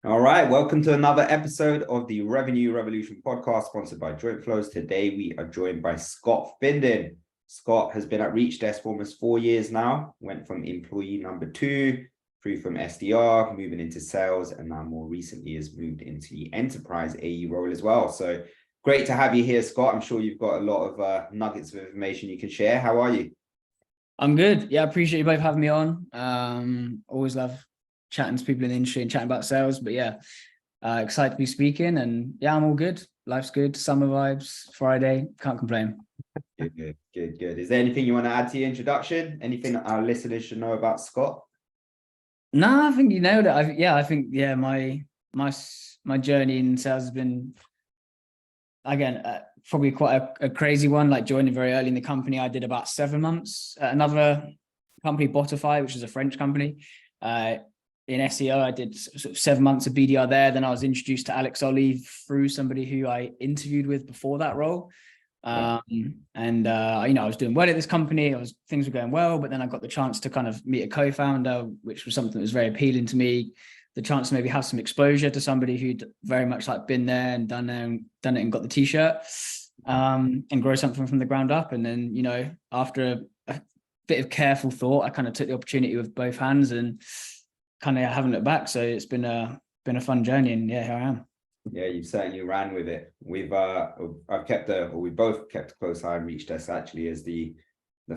All right, welcome to another episode of the Revenue Revolution podcast sponsored by Joint Flows. Today we are joined by Scott Finden. Scott has been at Reachdesk for almost 4 years now, went from employee number 2 through from SDR, moving into sales, and now more recently has moved into the enterprise AE role as well. So great to have you here, Scott. I'm sure you've got a lot of nuggets of information you can share. How are you? I'm good. Yeah, I appreciate you both having me on. Always love chatting to people in the industry and chatting about sales. But yeah, excited to be speaking. And yeah, I'm all good. Life's good. Summer vibes. Friday. Can't complain. Good. Is there anything you want to add to your introduction? Anything that our listeners should know about Scott? No, I think you nailed it. I think my journey in sales has been again probably quite a crazy one. Like joining very early in the company, I did about 7 months at another company, Botify, which is a French company. In SEO, I did sort of 7 months of BDR there. Then I was introduced to Alex Olive through somebody who I interviewed with before that role. I was doing well at this company. Things were going well, but then I got the chance to kind of meet a co-founder, which was something that was very appealing to me. The chance to maybe have some exposure to somebody who'd very much like been there and done it and got the t-shirt, and grow something from the ground up. And then, after a bit of careful thought, I kind of took the opportunity with both hands and kind of haven't looked back. So it's been a fun journey, and yeah, here I am. Yeah, you've certainly ran with it. We've both kept a close eye on Reachdesk actually, as the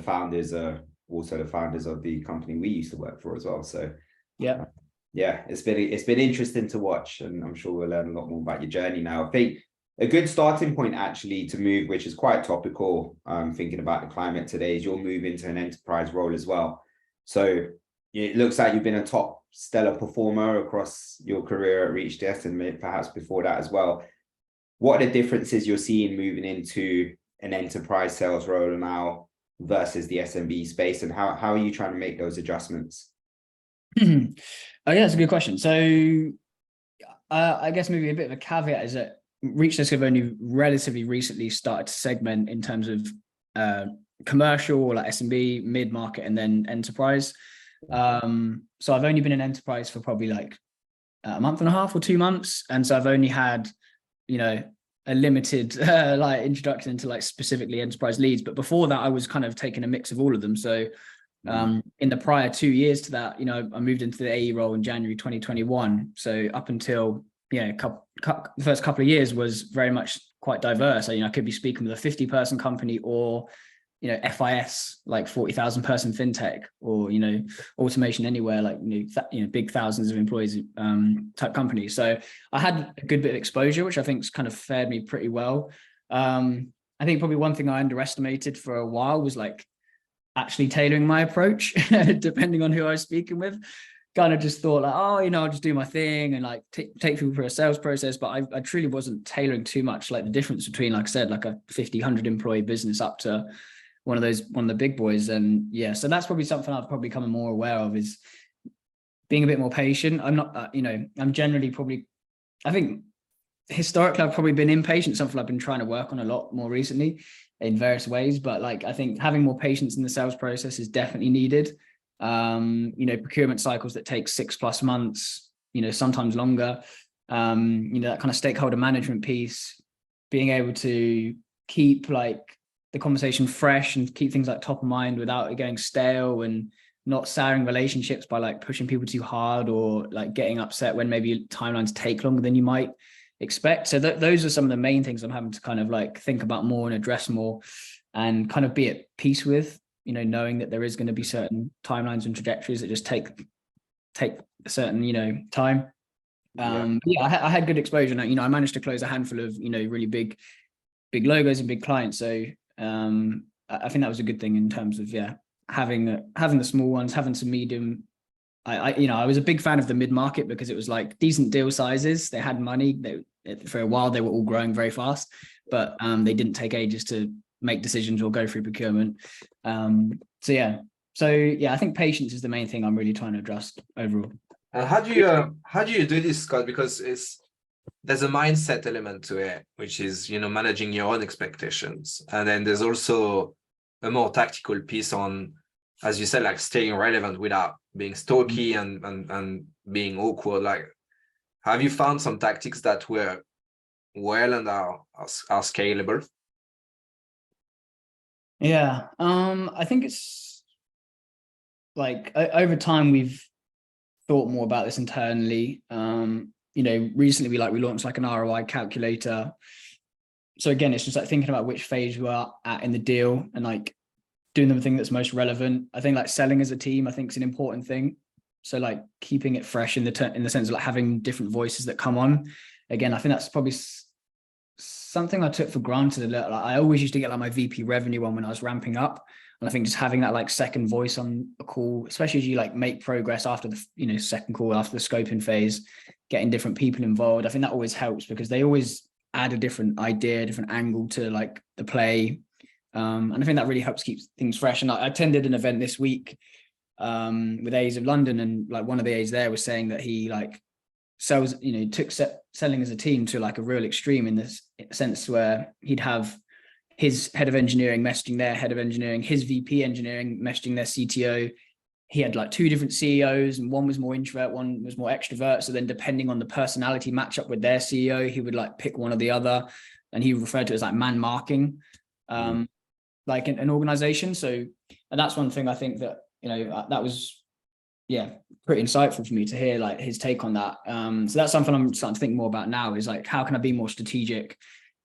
founders are also the founders of the company we used to work for as well. So yeah, it's been interesting to watch, and I'm sure we'll learn a lot more about your journey now. I think a good starting point actually to move, which is quite topical, thinking about the climate today, is you'll move into an enterprise role as well. So it looks like you've been a top stellar performer across your career at Reachdesk and perhaps before that as well. What are the differences you're seeing moving into an enterprise sales role now versus the SMB space, and how are you trying to make those adjustments? Oh yeah, that's a good question. So I guess maybe a bit of a caveat is that Reachdesk have only relatively recently started to segment in terms of commercial, like SMB, mid-market, and then enterprise. So I've only been in enterprise for probably like a month and a half or 2 months, and so I've only had a limited like introduction into like specifically enterprise leads. But before that, I was kind of taking a mix of all of them. So in the prior 2 years to that, I moved into the AE role in January 2021. So up until the first couple of years was very much quite diverse. I could be speaking with a 50-person company, or FIS, like 40,000 person fintech, or automation anywhere, like big thousands of employees type companies. So I had a good bit of exposure, which I think's kind of fared me pretty well. I think probably one thing I underestimated for a while was like actually tailoring my approach depending on who I was speaking with. Kind of just thought like, I'll just do my thing and like take people through a sales process, but I truly wasn't tailoring too much. Like the difference between, like I said, like a 50, 100 employee business up to one of the big boys. And yeah, so that's probably something I've probably become more aware of, is being a bit more patient. I'm not, I'm generally probably, I think historically I've probably been impatient, something I've been trying to work on a lot more recently in various ways. But like, I think having more patience in the sales process is definitely needed. Procurement cycles that take 6+ months, sometimes longer, that kind of stakeholder management piece, being able to keep like the conversation fresh and keep things like top of mind without it going stale, and not souring relationships by like pushing people too hard, or like getting upset when maybe timelines take longer than you might expect. So those are some of the main things I'm having to kind of like think about more and address more, and kind of be at peace with, knowing that there is going to be certain timelines and trajectories that just take a certain, time. I had good exposure. And, I managed to close a handful of, really big logos and big clients. So I think that was a good thing in terms of, having the small ones, having some medium. I was a big fan of the mid-market because it was like decent deal sizes. They had money. For a while, they were all growing very fast, but they didn't take ages to make decisions or go through procurement. I think patience is the main thing I'm really trying to adjust overall. And how do you do this, Scott? Because there's a mindset element to it, which is managing your own expectations, and then there's also a more tactical piece on, as you said, like staying relevant without being stalky and being awkward. Like, Have you found some tactics that were well and are scalable? Yeah, I think it's like over time we've thought more about this internally. Recently we launched like an ROI calculator. So again, it's just like thinking about which phase we are at in the deal and like doing the thing that's most relevant. I think like selling as a team, I think is an important thing. So like keeping it fresh in the sense of like having different voices that come on. Again, I think that's probably something I took for granted a little. Like, I always used to get like my VP revenue on when I was ramping up. And I think just having that like second voice on a call, especially as you like make progress after the, second call, after the scoping phase, getting different people involved. I think that always helps because they always add a different idea, different angle to like the play. And I think that really helps keep things fresh. And I attended an event this week with A's of London, and like one of the A's there was saying that he like sells, took selling as a team to like a real extreme in this sense where he'd have his head of engineering messaging their head of engineering, his VP engineering messaging their CTO. He had like two different CEOs, and one was more introvert, one was more extrovert. So then depending on the personality matchup with their CEO, he would like pick one or the other. And he referred to it as like man marking, like an organization. So, and that's one thing I think that, that was, pretty insightful for me to hear like his take on that. So that's something I'm starting to think more about now is like, how can I be more strategic?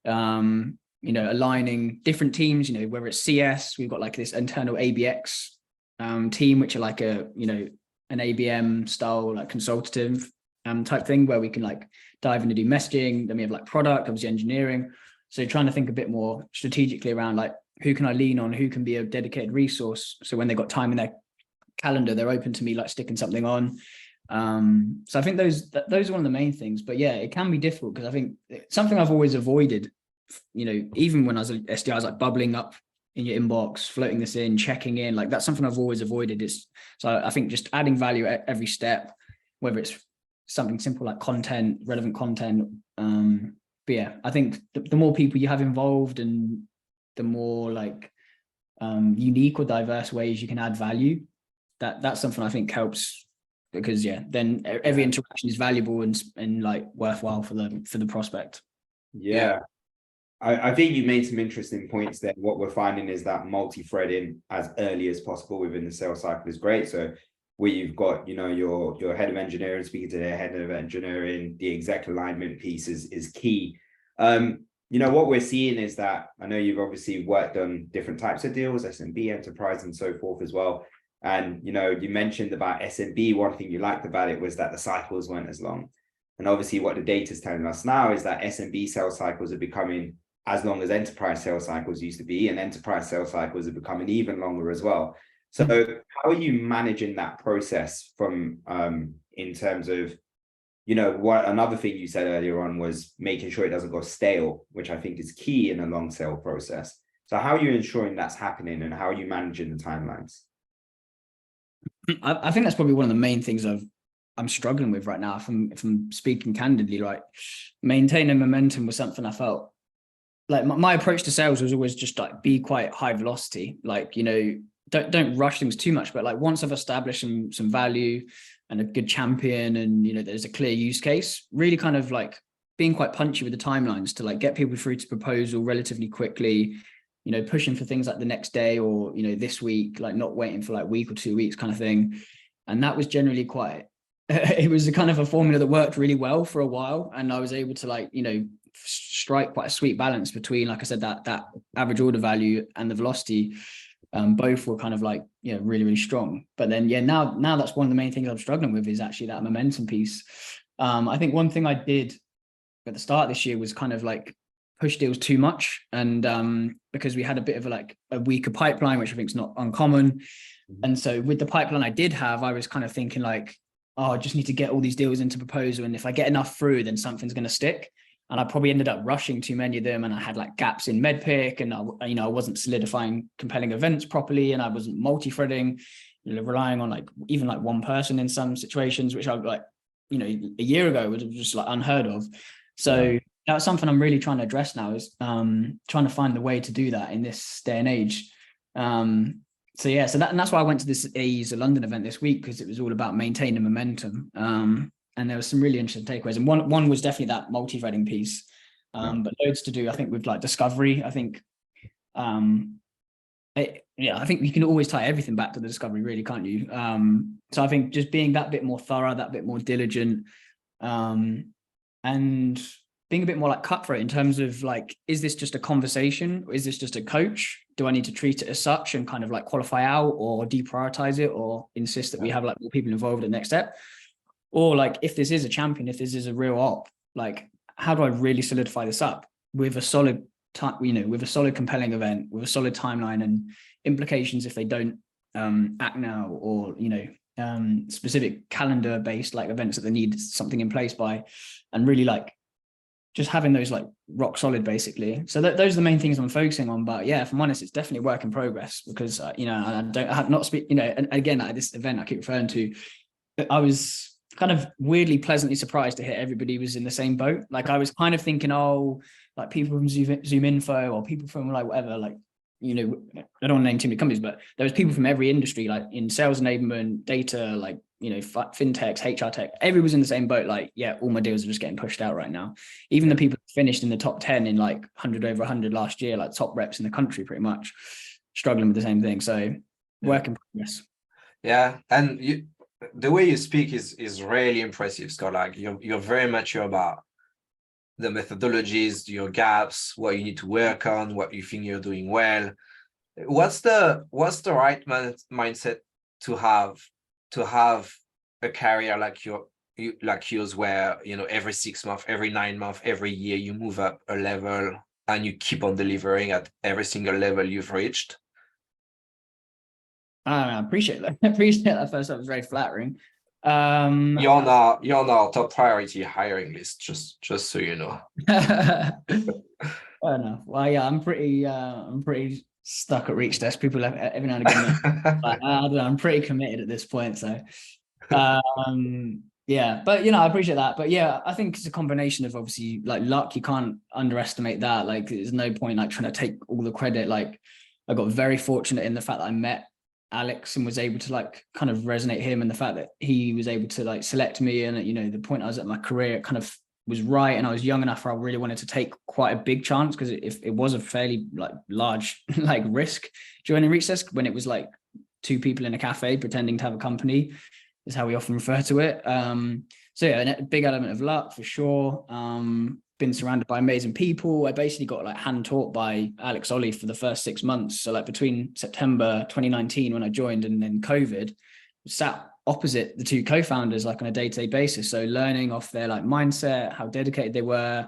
Aligning different teams, whether it's CS, we've got like this internal ABX team, which are like an ABM style, like consultative type thing where we can like dive into do messaging. Then we have like product, obviously engineering. So trying to think a bit more strategically around like, who can I lean on? Who can be a dedicated resource? So when they've got time in their calendar, they're open to me like sticking something on. So I think those are one of the main things. But yeah, it can be difficult because I think it's something I've always avoided. Even when I was at SDI, I was like bubbling up in your inbox, floating this in, checking in. Like that's something I've always avoided. So I think just adding value at every step, whether it's something simple like content, relevant content. But yeah, I think the more people you have involved and the more like unique or diverse ways you can add value, that's something I think helps because then every interaction is valuable and like worthwhile for the prospect. Yeah. I think you made some interesting points there. What we're finding is that multi-threading as early as possible within the sales cycle is great. So where you've got, your head of engineering speaking to their head of engineering, the exec alignment piece is key. What we're seeing is that I know you've obviously worked on different types of deals, SMB, enterprise, and so forth as well. And, you mentioned about SMB. One thing you liked about it was that the cycles weren't as long. And obviously what the data is telling us now is that SMB sales cycles are becoming as long as enterprise sales cycles used to be, and enterprise sales cycles are becoming even longer as well. So how are you managing that process from in terms of, what another thing you said earlier on was making sure it doesn't go stale, which I think is key in a long sale process. So how are you ensuring that's happening and how are you managing the timelines? I think that's probably one of the main things I'm struggling with right now. If I'm speaking candidly, like maintaining momentum was something I felt like my approach to sales was always just like be quite high velocity. Like, don't rush things too much, but like once I've established some value and a good champion and, there's a clear use case, really kind of like being quite punchy with the timelines to like get people through to proposal relatively quickly, pushing for things like the next day or, this week, like not waiting for like week or 2 weeks kind of thing. And that was generally it was a kind of a formula that worked really well for a while. And I was able to like, strike quite a sweet balance between, like I said, that average order value and the velocity. Both were kind of like, really, really strong. But then, now that's one of the main things I'm struggling with is actually that momentum piece. I think one thing I did at the start of this year was kind of like push deals too much. And because we had a bit of a weaker pipeline, which I think is not uncommon. And so with the pipeline I did have, I was kind of thinking like, I just need to get all these deals into proposal. And if I get enough through, then something's going to stick. And I probably ended up rushing too many of them. And I had like gaps in medpick and I wasn't solidifying compelling events properly. And I wasn't multi-threading, relying on like even like one person in some situations, which I like, a year ago was just like unheard of. So that's something I'm really trying to address now is trying to find the way to do that in this day and age. So that's why I went to this A's London event this week, because it was all about maintaining momentum. and there was some really interesting takeaways. And one was definitely that multi-threading piece, but loads to do, I think, with like discovery. I think, I think you can always tie everything back to the discovery, really, can't you? So I think just being that bit more thorough, that bit more diligent, and being a bit more like cutthroat in terms of like, is this just a conversation? Or is this just a coach? Do I need to treat it as such and kind of like qualify out or deprioritize it or insist that we have like more people involved at the next step? Or like, if this is a champion, if this is a real op, like, how do I really solidify this up with a solid time, with a solid compelling event, with a solid timeline and implications if they don't act now, or, specific calendar based like events that they need something in place by, and really like just having those like rock solid basically. So those are the main things I'm focusing on. But yeah, if I'm honest, it's definitely work in progress because I have not speak, and again, at this event I keep referring to, I was kind of weirdly pleasantly surprised to hear everybody was in the same boat. Like I was kind of thinking, oh, like people from Zoom Info or people from like whatever, like, I don't want to name too many companies, but there was people from every industry, like in sales enablement, data, like, fintechs, HR tech, everyone was in the same boat. Like, yeah, all my deals are just getting pushed out right now. Even the people who finished in the top 10 in like 100 over 100 last year, like top reps in the country, pretty much struggling with the same thing. So work in progress. Yeah. And the way you speak is really impressive, Scott. Like you're very mature about the methodologies, your gaps, what you need to work on, what you think you're doing well. What's the right mindset to have a career like yours, where every 6 months, every 9 months, every year you move up a level and you keep on delivering at every single level you've reached? I appreciate that. I appreciate that. First, that was very flattering. You're on our top priority hiring list, just so you know. Fair enough. Well, yeah, I'm pretty stuck at Reachdesk. People have every now and again, but I don't know, I'm pretty committed at this point. So, yeah, but I appreciate that. But yeah, I think it's a combination of obviously like luck. You can't underestimate that. Like, there's no point like trying to take all the credit. Like, I got very fortunate in the fact that I met Alex and was able to like kind of resonate him, and the fact that he was able to like select me, and the point I was at my career, it kind of was right, and I was young enough where I really wanted to take quite a big chance, because if it was a fairly like large like risk joining Reachdesk, when it was like 2 people in a cafe pretending to have a company, is how we often refer to it. So yeah, a big element of luck for sure. Been surrounded by amazing people. I basically got like hand taught by Alex Ollie for the first 6 months. So like between September 2019 when I joined and then COVID, sat opposite the 2 co-founders like on a day-to-day basis. So learning off their like mindset, how dedicated they were,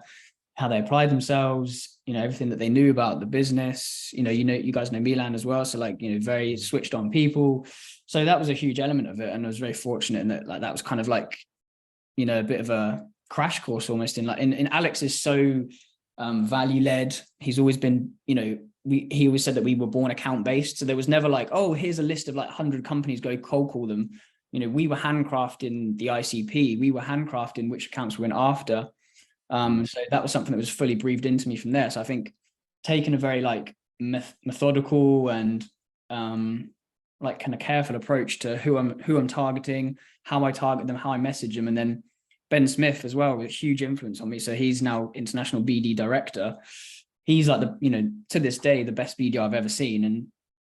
how they applied themselves, everything that they knew about the business. You guys know Milan as well. So like, very switched on people. So that was a huge element of it. And I was very fortunate in that, like, that was kind of like, a bit of a crash course almost in Alex is so value led. He's always been, he always said that we were born account based. So there was never like, oh, here's a list of like 100 companies, go cold call them. We were handcrafting the ICP. We were handcrafting which accounts we went after. So that was something that was fully breathed into me from there. So I think taking a very like methodical and like kind of careful approach to who I'm targeting, how I target them, how I message them. And then Ben Smith as well, with huge influence on me. So he's now international BD director. He's like to this day, the best BD I've ever seen.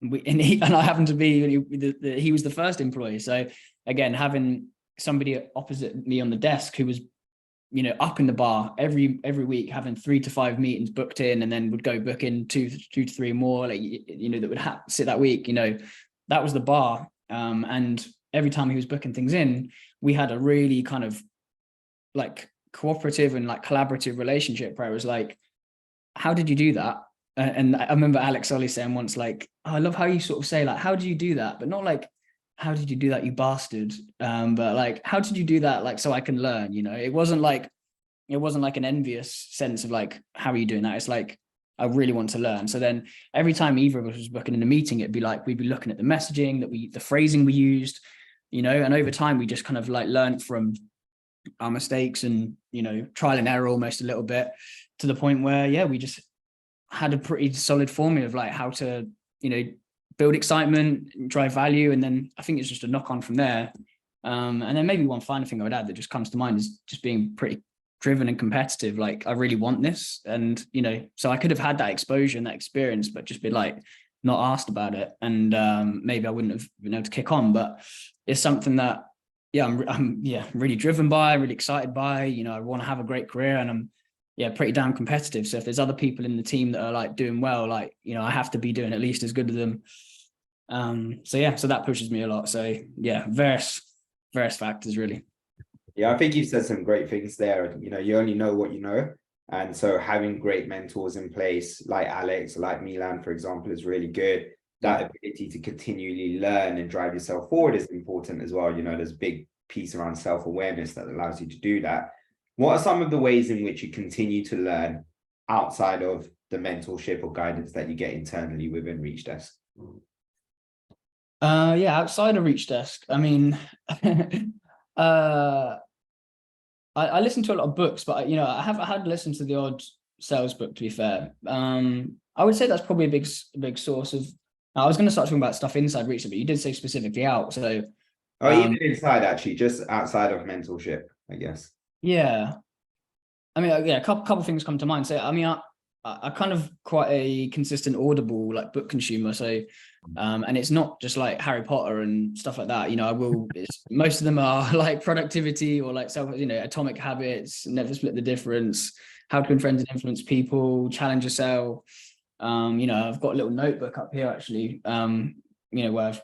And I happen to be, he was the first employee. So again, having somebody opposite me on the desk who was, up in the bar every week, having 3 to 5 meetings booked in, and then would go book in 2 to 3 more, like, that would sit that week, that was the bar. And every time he was booking things in, we had a really kind of like cooperative and like collaborative relationship where I was like, how did you do that? And I remember Alex Ollie saying once, like, oh, I love how you sort of say like, how do you do that? But not like, how did you do that, you bastard? But like, how did you do that? Like, so I can learn, it wasn't like an envious sense of like, how are you doing that? It's like, I really want to learn. So then every time either of us was booking in a meeting, it'd be like, we'd be looking at the messaging the phrasing we used, and over time we just kind of like learned from our mistakes and, trial and error almost a little bit, to the point where, yeah, we just had a pretty solid formula of like how to, build excitement, drive value. And then I think it's just a knock on from there. And then maybe one final thing I would add that just comes to mind is just being pretty driven and competitive. Like, I really want this. And, you know, so I could have had that exposure and that experience, but just be like, not asked about it. And maybe I wouldn't have been able to kick on, but it's something that, yeah, I'm really driven by, really excited by, you know, I want to have a great career, and I'm, yeah, pretty damn competitive. So if there's other people in the team that are like doing well, like, you know, I have to be doing at least as good as them. So yeah, so that pushes me a lot. So yeah, various factors really. Yeah, I think you've said some great things there. You know, you only know what you know. And so having great mentors in place, like Alex, like Milan, for example, is really good. That ability to continually learn and drive yourself forward is important as well. You know, there's a big piece around self-awareness that allows you to do that. What are some of the ways in which you continue to learn outside of the mentorship or guidance that you get internally within Reachdesk? Yeah, outside of Reachdesk, I mean, I listen to a lot of books, but you know, I had listened to the odd sales book, to be fair. I would say that's probably a big source of. I was going to start talking about stuff inside Reachdesk, but you did say specifically out. So, even inside, actually, just outside of mentorship, I guess. Yeah, I mean, yeah, a couple things come to mind. So, I mean, I kind of quite a consistent Audible like book consumer. So, and it's not just like Harry Potter and stuff like that. You know, most of them are like productivity or like Atomic Habits, Never Split the Difference, How to Influence and Influence People, Challenge Yourself. You know, I've got a little notebook up here actually. You know, where I've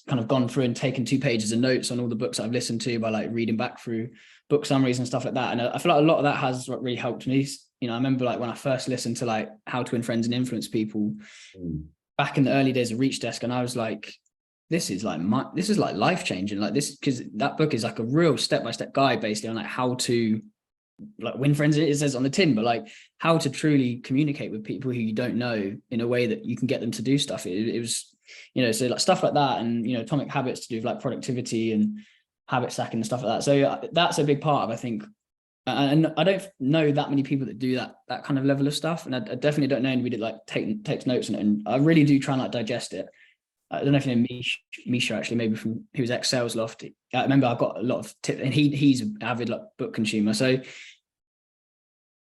kind of gone through and taken 2 pages of notes on all the books I've listened to by like reading back through book summaries and stuff like that. And I feel like a lot of that has really helped me. You know, I remember like when I first listened to like How to Win Friends and Influence People back in the early days of Reachdesk, and I was like, this is like life changing. Like this, because that book is like a real step-by-step guide basically on like how to like win friends, it says on the tin, but like how to truly communicate with people who you don't know in a way that you can get them to do stuff. It was, you know, so like stuff like that, and you know, Atomic Habits to do with like productivity and habit stacking and stuff like that. So that's a big part of, I think, and I don't know that many people that do that kind of level of stuff, and I definitely don't know anybody that like takes notes on it, and I really do try and like digest it. I don't know if you know Misha actually, maybe from who's ex Sales Loft. I remember I've got a lot of tips, and he's an avid like book consumer. So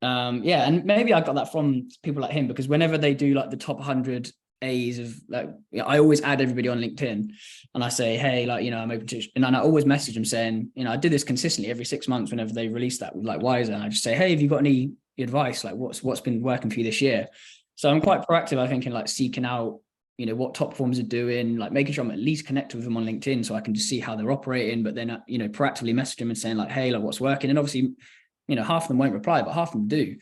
yeah, and maybe I got that from people like him, because whenever they do like the top 100 A's of like, I always add everybody on LinkedIn, and I say, hey, like, you know, I'm open to, and I always message them saying, you know, I do this consistently every 6 months whenever they release that with like Wiser, and I just say, hey, have you got any advice? Like what's been working for you this year? So I'm quite proactive, I think, in like seeking out, you know, what top performers are doing, like making sure I'm at least connected with them on LinkedIn so I can just see how they're operating, but then, you know, proactively message them and saying like, hey, like what's working? And obviously, you know, half of them won't reply, but half of them do.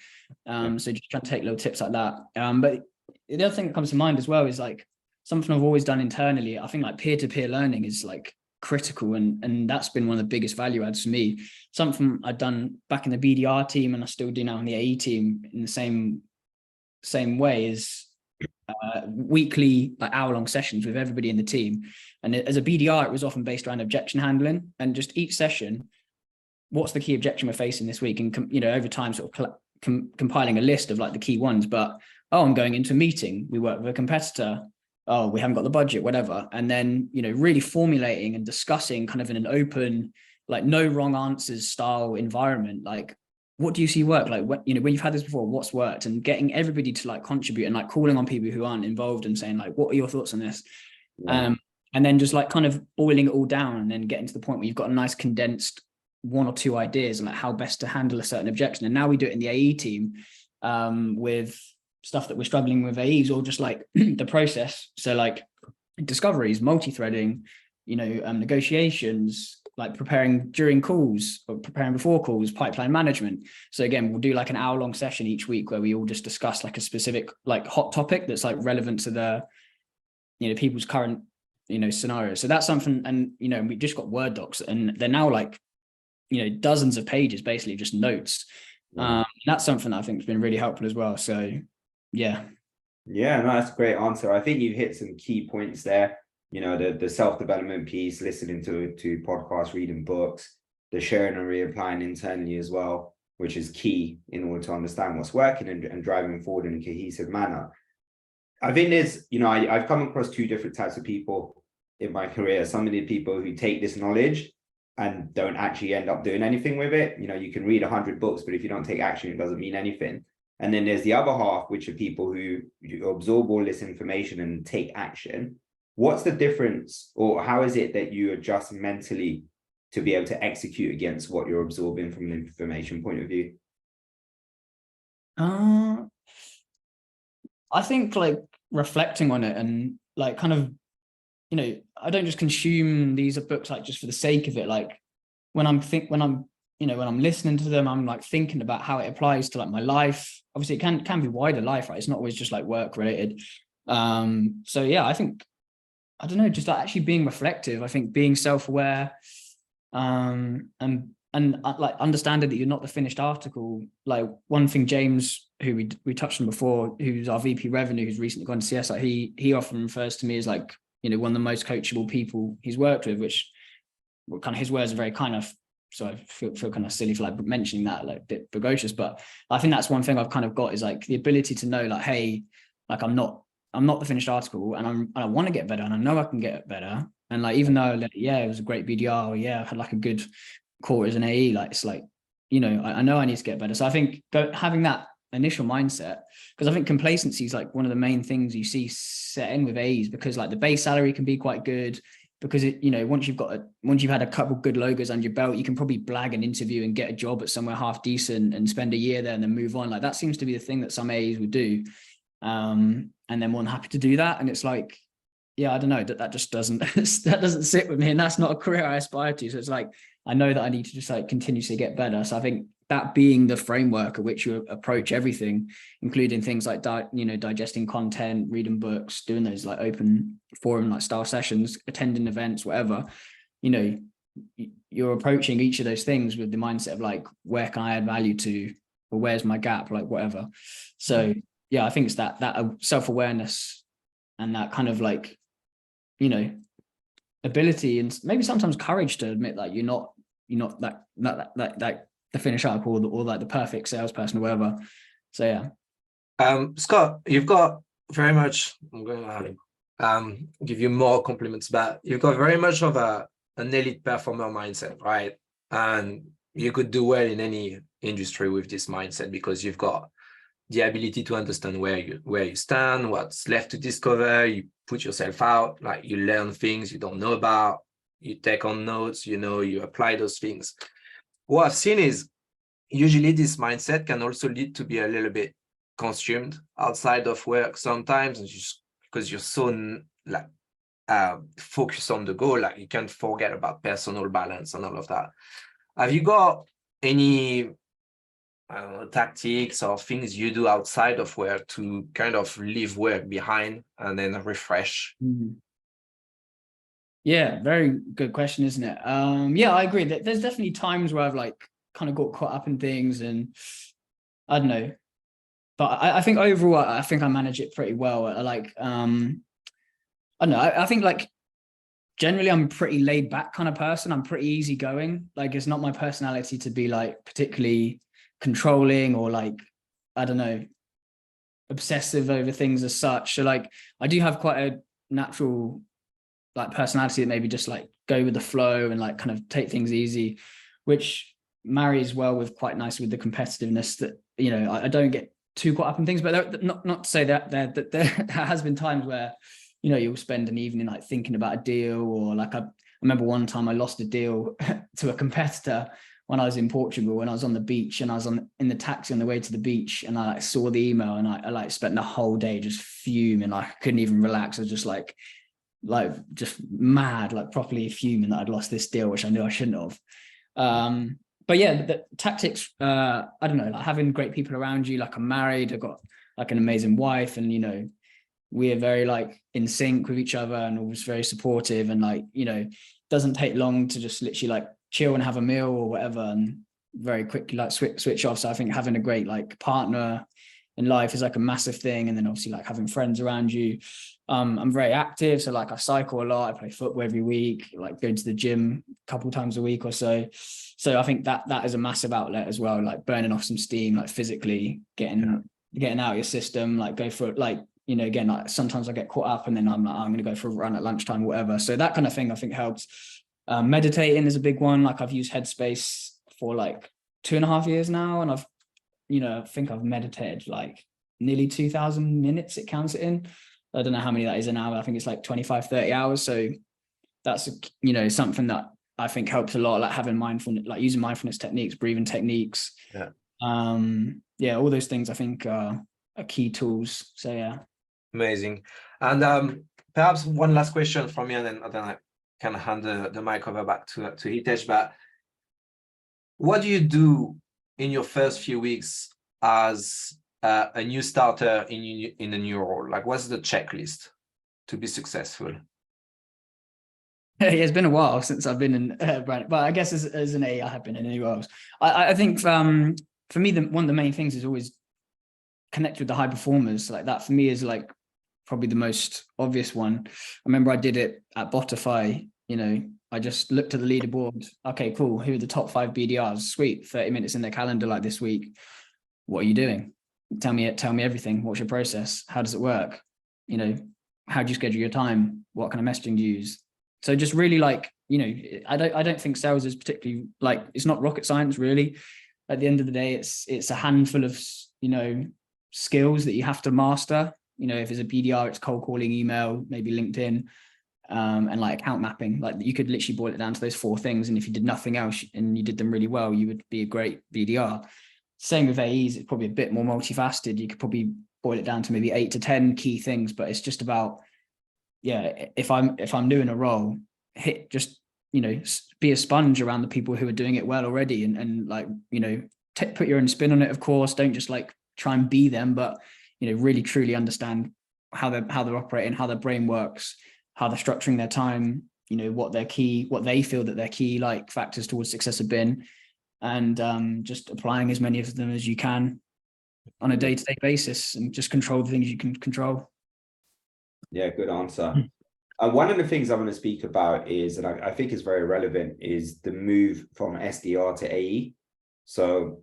So just trying to take little tips like that. But the other thing that comes to mind as well is like something I've always done internally. I think like peer-to-peer learning is like critical, and that's been one of the biggest value adds for me. Something I'd done back in the BDR team, and I still do now in the AE team in the same way, is weekly like hour-long sessions with everybody in the team. And as a BDR, it was often based around objection handling, and just each session, what's the key objection we're facing this week, and you know, over time sort of compiling a list of like the key ones. But I'm going into a meeting, we work with a competitor, we haven't got the budget, whatever. And then, you know, really formulating and discussing kind of in an open, like no wrong answers style environment, like what do you see work? Like what, you know, when you've had this before, what's worked, and getting everybody to like contribute, and like calling on people who aren't involved and saying like, what are your thoughts on this? And then just like kind of boiling it all down, and then getting to the point where you've got a nice condensed 1 or 2 ideas and like how best to handle a certain objection. And now we do it in the AE team with stuff that we're struggling with AEs, or just like the process. So like discoveries, multi-threading, you know, negotiations, like preparing during calls or preparing before calls, pipeline management. So again, we'll do like an hour-long session each week where we all just discuss like a specific like hot topic that's like relevant to the, you know, people's current, you know, scenario. So that's something. And you know, we just got Word docs, and they're now like, you know, dozens of pages, basically just notes. That's something that I think has been really helpful as well. So yeah, no, that's a great answer. I think you hit some key points there. You know, the self-development piece, listening to podcasts, reading books, the sharing and reapplying internally as well, which is key in order to understand what's working and driving forward in a cohesive manner. I think there's, you know, I've come across 2 different types of people in my career. Some of the people who take this knowledge and don't actually end up doing anything with it. You know, you can read 100 books, but if you don't take action, it doesn't mean anything. And then there's the other half, which are people who absorb all this information and take action. What's the difference, or how is it that you adjust mentally to be able to execute against what you're absorbing from an information point of view? I think like reflecting on it and like kind of, you know, I don't just consume these books like just for the sake of it. Like when I'm listening to them, I'm like thinking about how it applies to like my life. Obviously, it can be wider life, right? It's not always just like work related. So yeah, I think, I don't know, just like actually being reflective. I think being self-aware, and like understanding that you're not the finished article. Like one thing, James, who we touched on before, who's our VP revenue, who's recently gone to CS, like he often refers to me as like, you know, one of the most coachable people he's worked with, which kind of his words are very kind of, so I feel kind of silly for like mentioning that, like a bit precocious, but I think that's one thing I've kind of got is like the ability to know like, hey, like I'm not the finished article, and I want to get better, and I know I can get better. And like, even though like, yeah, it was a great BDR, or yeah, I had like a good quarter as an AE, like it's like, you know, I know I need to get better. So I think having that initial mindset, because I think complacency is like one of the main things you see set in with AEs, because like the base salary can be quite good, because it, you know, once you've had a couple good logos under your belt, you can probably blag an interview and get a job at somewhere half decent and spend a year there and then move on. Like that seems to be the thing that some AEs would do. And they're more than happy to do that. And it's like, yeah, I don't know, that just doesn't that doesn't sit with me, and that's not a career I aspire to. So it's like, I know that I need to just like continuously get better. So I think that being the framework at which you approach everything, including things like digesting content, reading books, doing those like open forum like style sessions, attending events, whatever, you know, you're approaching each of those things with the mindset of like, where can I add value to, or where's my gap, like whatever. So yeah, I think it's that self-awareness and that kind of like, you know, ability and maybe sometimes courage to admit that you're not that the finished article or like the perfect salesperson or whatever. So yeah. Scott, you've got very much, I'm going to give you more compliments, but you've got very much of an elite performer mindset, right? And you could do well in any industry with this mindset, because you've got the ability to understand where you stand, what's left to discover. You put yourself out, like you learn things you don't know about, you take on notes, you know, you apply those things. What I've seen is usually this mindset can also lead to be a little bit consumed outside of work sometimes, just because you're so like focused on the goal, like you can't forget about personal balance and all of that. Have you got any tactics or things you do outside of work to kind of leave work behind and then refresh? Mm-hmm. Yeah, very good question, isn't it? Yeah, I agree that there's definitely times where I've like kind of got caught up in things, and I don't know, but I think overall I think I manage it pretty well. I like I don't know, I think like generally I'm a pretty laid back kind of person. I'm pretty easygoing. Like it's not my personality to be like particularly controlling or like, I don't know, obsessive over things as such. So like I do have quite a natural like personality that maybe just like go with the flow and like kind of take things easy, which marries well with quite nicely with the competitiveness that, you know, I don't get too caught up in things. But not to say that there has been times where, you know, you'll spend an evening like thinking about a deal, or like I remember one time I lost a deal to a competitor when I was in Portugal, when I was on the beach, and I was in the taxi on the way to the beach, and I like saw the email, and I like spent the whole day just fuming. Like I couldn't even relax. I was just like just mad, like properly fuming that I'd lost this deal, which I knew I shouldn't have. But yeah, the tactics, I don't know, like having great people around you. Like I'm married, I've got like an amazing wife, and, you know, we're very like in sync with each other and always very supportive, and like, you know, doesn't take long to just literally like chill and have a meal or whatever, and very quickly like switch off. So I think having a great like partner in life is like a massive thing. And then obviously like having friends around you. I'm very active, so like I cycle a lot, I play football every week, like going to the gym a couple times a week or so. So I think that is a massive outlet as well, like burning off some steam, like physically getting out of your system, like go for it, like, you know, again, like sometimes I get caught up and then I'm like, I'm going to go for a run at lunchtime or whatever. So that kind of thing I think helps. Meditating is a big one. Like I've used Headspace for like 2.5 years now, and I've, I think I've meditated like nearly 2,000 minutes. It counts it in. I don't know how many that is an hour. I think it's like 25, 30 hours. So that's, something that I think helps a lot, like having mindfulness, like using mindfulness techniques, breathing techniques. Yeah. All those things I think are key tools. So yeah. Amazing. And perhaps one last question from me, and then I can hand the mic over back to Hitesh. But what do you do in your first few weeks as a new starter in a new role? Like, what's the checklist to be successful? It's been a while since I've been in brand, but I guess as an A, I have been in new roles. I think for me, one of the main things is always connect with the high performers. Like that for me is like probably the most obvious one. I remember I did it at Botify. I just looked at the leaderboard. Okay, cool. Who are the top 5 BDRs? Sweet. 30 minutes in their calendar like this week. What are you doing? Tell me everything. What's your process? How does it work? How do you schedule your time? What kind of messaging do you use? So just really like, I don't think sales is particularly like, it's not rocket science really. At the end of the day, it's a handful of, skills that you have to master. If it's a BDR, it's cold calling, email, maybe LinkedIn, and like account mapping. Like you could literally boil it down to those 4 things. And if you did nothing else and you did them really well, you would be a great BDR. Same with AEs, it's probably a bit more multifaceted. You could probably boil it down to maybe 8 to 10 key things, but it's just about, if I'm doing a role, be a sponge around the people who are doing it well already, and like, put your own spin on it. Of course, don't just like try and be them, but really truly understand how they're operating, how their brain works, how they're structuring their time, what they feel that their key like factors towards success have been, and just applying as many of them as you can on a day-to-day basis, and just control the things you can control. Yeah, good answer. One of the things I'm going to speak about is, and I think is very relevant, is the move from SDR to AE. So,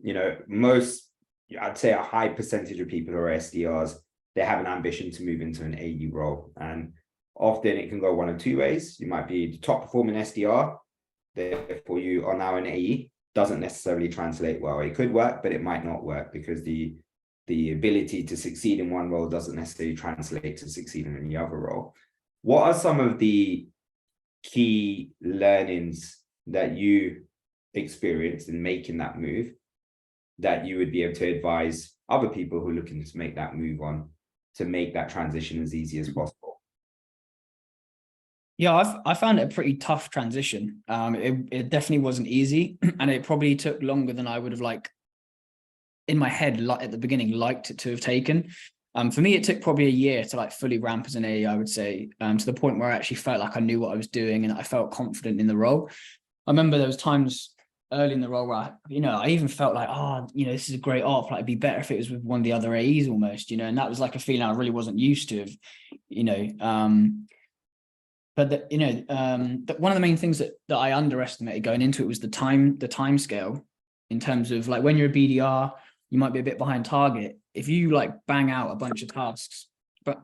I'd say a high percentage of people who are SDRs, they have an ambition to move into an AE role. And often it can go one of 2 ways. You might be the top performing SDR, therefore you are now an AE. Doesn't necessarily translate well. It could work, but it might not work because the ability to succeed in one role doesn't necessarily translate to succeeding in the other role. What are some of the key learnings that you experienced in making that move that you would be able to advise other people who are looking to make that move on, to make that transition as easy as possible? Yeah, I found it a pretty tough transition. It definitely wasn't easy, and it probably took longer than I would have in my head at the beginning liked it to have taken. For me, it took probably a year to like fully ramp as an AE, I would say, to the point where I actually felt like I knew what I was doing and I felt confident in the role. I remember there was times early in the role where I even felt like, this is a great op. Like it'd be better if it was with one of the other AEs almost, and that was like a feeling I really wasn't used to. But one of the main things that I underestimated going into it was the time scale, in terms of like when you're a BDR, you might be a bit behind target. If you like bang out a bunch of tasks for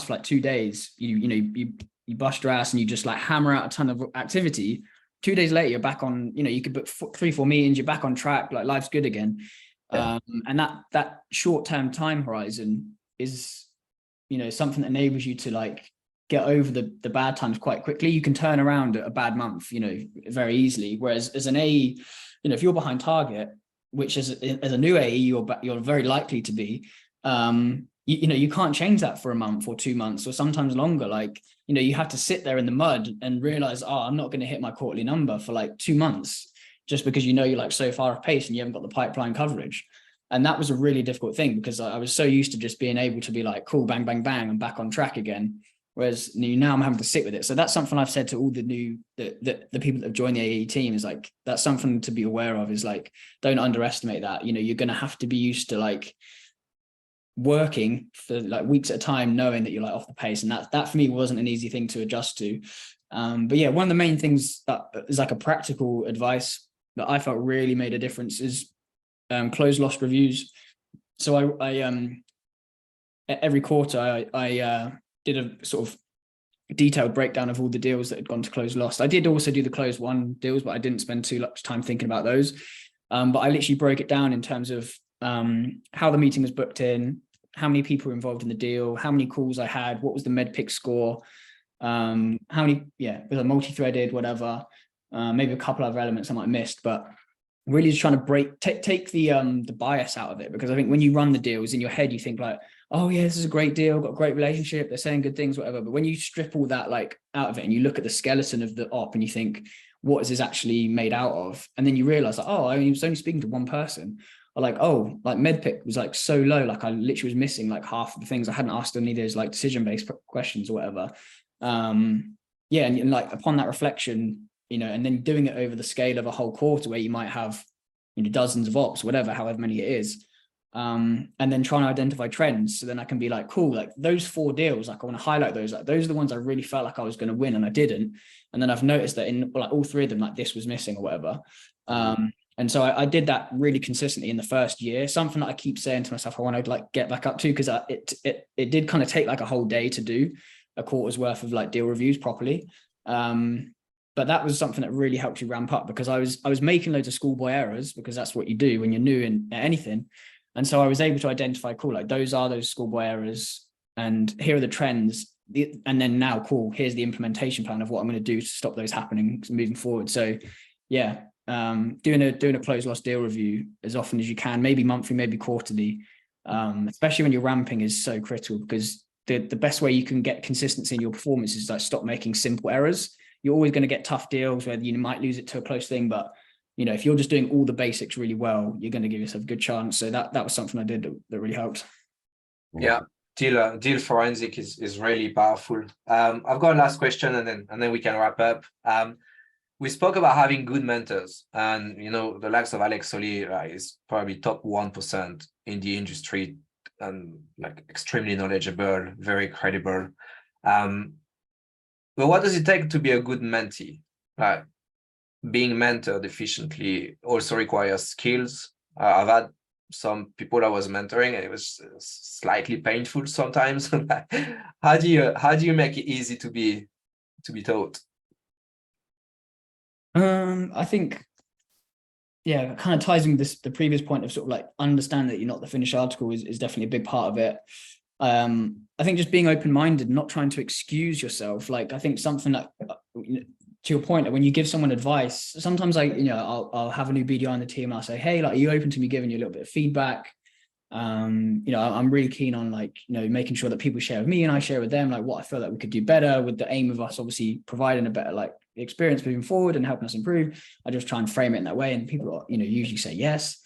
like 2 days, you bust your ass and you just like hammer out a ton of activity. 2 days later, you're back on, you could book 3-4 meetings, you're back on track, like life's good again. Yeah. And that short-term time horizon is, something that enables you to like get over the bad times quite quickly. You can turn around a bad month, very easily. Whereas as an AE, if you're behind target, which as a new AE, you're very likely to be, you can't change that for a month or 2 months or sometimes longer. Like, you have to sit there in the mud and realize, I'm not going to hit my quarterly number for like 2 months just because you're like so far off pace and you haven't got the pipeline coverage. And that was a really difficult thing because I was so used to just being able to be like, cool, bang, bang, bang, I'm back on track again. Whereas now I'm having to sit with it. So that's something I've said to all the people that have joined the AE team is like, that's something to be aware of, is like, don't underestimate that. You're going to have to be used to like working for like weeks at a time, knowing that you're like off the pace. And that for me wasn't an easy thing to adjust to. But yeah, one of the main things that is like a practical advice that I felt really made a difference is close lost reviews. So I every quarter I did a sort of detailed breakdown of all the deals that had gone to close lost. I did also do the close won deals, but I didn't spend too much time thinking about those. But I literally broke it down in terms of how the meeting was booked in, how many people were involved in the deal, how many calls I had, what was the medpick score, how many, was it multi-threaded, whatever, maybe a couple other elements I might have missed, but really just trying to take the bias out of it, because I think when you run the deals in your head, you think like, oh yeah, this is a great deal, got a great relationship, they're saying good things, whatever. But when you strip all that like out of it and you look at the skeleton of the op and you think, what is this actually made out of? And then you realize like, oh, I was only speaking to one person. Or like, oh, like medpick was like so low, like I literally was missing like half of the things. I hadn't asked any of those like decision-based questions or whatever. And like upon that reflection, and then doing it over the scale of a whole quarter where you might have dozens of ops, whatever, however many it is, and then trying to identify trends. So then I can be like, cool, like those 4 deals, like I want to highlight those, like those are the ones I really felt like I was going to win and I didn't. And then I've noticed that in like all 3 of them, like this was missing or whatever. And so I did that really consistently in the first year, something that I keep saying to myself I want to like get back up to, because it did kind of take like a whole day to do a quarter's worth of like deal reviews properly. But that was something that really helped you ramp up, because I was making loads of schoolboy errors, because that's what you do when you're new in anything. And so I was able to identify, cool, like those are those schoolboy errors, and here are the trends. And then now, cool, here's the implementation plan of what I'm going to do to stop those happening moving forward. So yeah, doing a close loss deal review as often as you can, maybe monthly, maybe quarterly, especially when you're ramping, is so critical, because the best way you can get consistency in your performance is like stop making simple errors. You're always going to get tough deals where you might lose it to a close thing, but if you're just doing all the basics really well, you're going to give yourself a good chance. So that was something I did that really helped. Yeah, deal forensic is really powerful. I've got a last question and then we can wrap up. We spoke about having good mentors, and the likes of Alex Solly is probably top 1% in the industry, and like extremely knowledgeable, very credible. But what does it take to be a good mentee? Like, being mentored efficiently also requires skills. I've had some people I was mentoring, and it was slightly painful sometimes. How do you make it easy to be taught? I think, it kind of ties in with the previous point of sort of like understand that you're not the finished article is definitely a big part of it. I think just being open-minded, not trying to excuse yourself. Like, I think something that, to your point, that when you give someone advice, sometimes I'll have a new BDR on the team and I'll say, hey, like, are you open to me giving you a little bit of feedback? I'm really keen on like, making sure that people share with me and I share with them, like what I feel like we could do better, with the aim of us obviously providing a better like experience moving forward and helping us improve. I just try and frame it in that way, and people, usually say yes.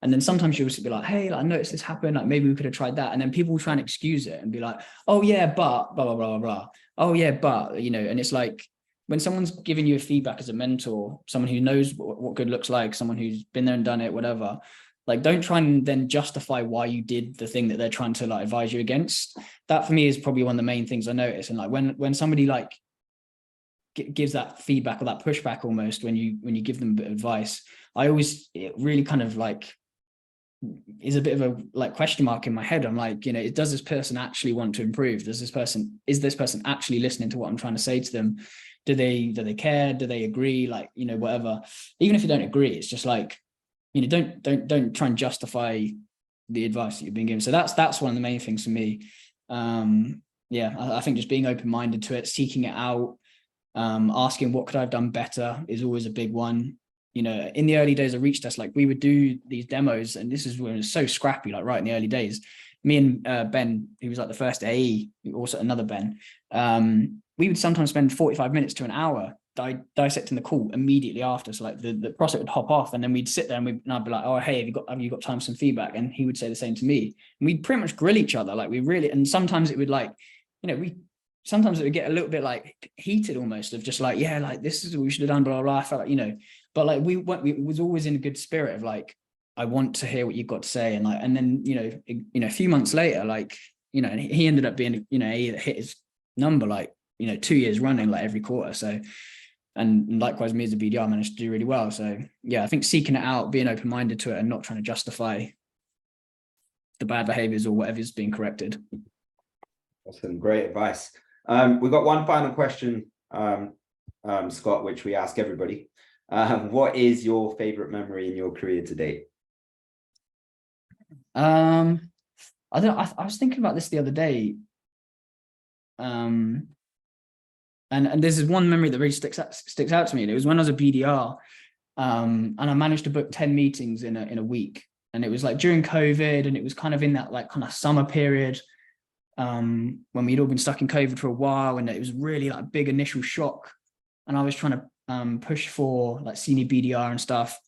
And then sometimes you'll be like, hey, I noticed this happened, like maybe we could have tried that. And then people will try and excuse it and be like, oh yeah, but blah, blah, blah, blah, blah. Oh yeah, but, and it's like, when someone's giving you a feedback as a mentor, someone who knows what good looks like, someone who's been there and done it, whatever, like don't try and then justify why you did the thing that they're trying to like advise you against. That for me is probably one of the main things I notice. And like when somebody like gives that feedback or that pushback almost, when you give them a bit of advice, it really kind of like is a bit of a like question mark in my head. I'm like, does this person actually want to improve? Is this person actually listening to what I'm trying to say to them? Do they care? Do they agree? Like, whatever. Even if you don't agree, it's just like, don't try and justify the advice that you've been given. So that's one of the main things for me. I think just being open-minded to it, seeking it out, asking what could I have done better is always a big one. In the early days of Reachdesk, like we would do these demos, and this is when it was so scrappy, like right in the early days. Me and Ben, who was like the first AE, also another Ben, we would sometimes spend 45 minutes to an hour dissecting the call immediately after. So like the prospect would hop off, and then we'd sit there and I'd be like, oh, hey, have you got time for some feedback? And he would say the same to me. And we'd pretty much grill each other. Like and sometimes it would like, sometimes it would get a little bit like heated almost, of just like, yeah, like this is what we should have done, blah, blah, blah. I felt like, but like we was always in a good spirit of like, I want to hear what you've got to say. And like, and then, a few months later, like, he ended up being, he hit his number, like, 2 years running, like every quarter. So, and likewise me as a BDR managed to do really well. So yeah, I think seeking it out, being open-minded to it, and not trying to justify the bad behaviors or whatever's being corrected. That's some great advice. We've got one final question, Scott, which we ask everybody. What is your favorite memory in your career to date? I was thinking about this the other day. And this is one memory that really sticks out to me. And it was when I was a BDR, and I managed to book 10 meetings in a week. And it was like during COVID, and it was kind of in that like kind of summer period, when we'd all been stuck in COVID for a while, and it was really like a big initial shock. And I was trying to push for like senior BDR and stuff.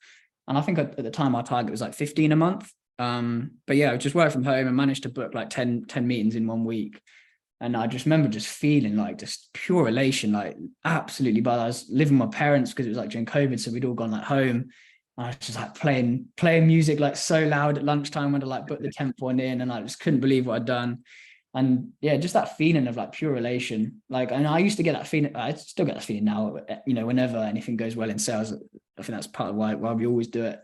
And I think at the time our target was like 15 a month. But yeah, I just worked from home and managed to book like 10 meetings in 1 week. And I just remember just feeling like just pure elation, like absolutely. But I was living with my parents because it was like during COVID, so we'd all gone like home. And I was just like playing music like so loud at lunchtime when I like put the 10th one in, and I just couldn't believe what I'd done. And yeah, just that feeling of like pure elation. Like, and I used to get that feeling. I still get that feeling now. You know, whenever anything goes well in sales, I think that's part of why we always do it.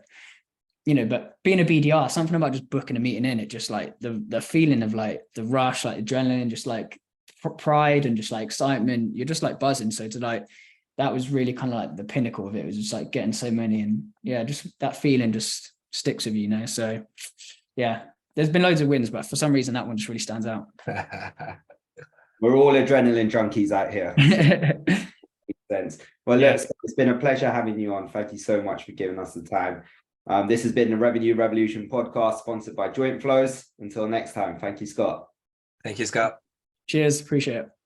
You know, but being a BDR, something about just booking a meeting in, it just like the feeling of like the rush, like adrenaline, just like pride and just like excitement, you're just like buzzing. So to like, that was really kind of like the pinnacle of it. It was just like getting so many, and yeah, just that feeling just sticks with you, you know? So yeah, there's been loads of wins, but for some reason that one just really stands out. We're all adrenaline junkies out here. Sense. Well, Yeah. look, it's been a pleasure having you on. Thank you so much for giving us the time. This has been the Revenue Revolution podcast, sponsored by Joint Flows. Until next time, thank you, Scott. Thank you, Scott. Cheers, appreciate it.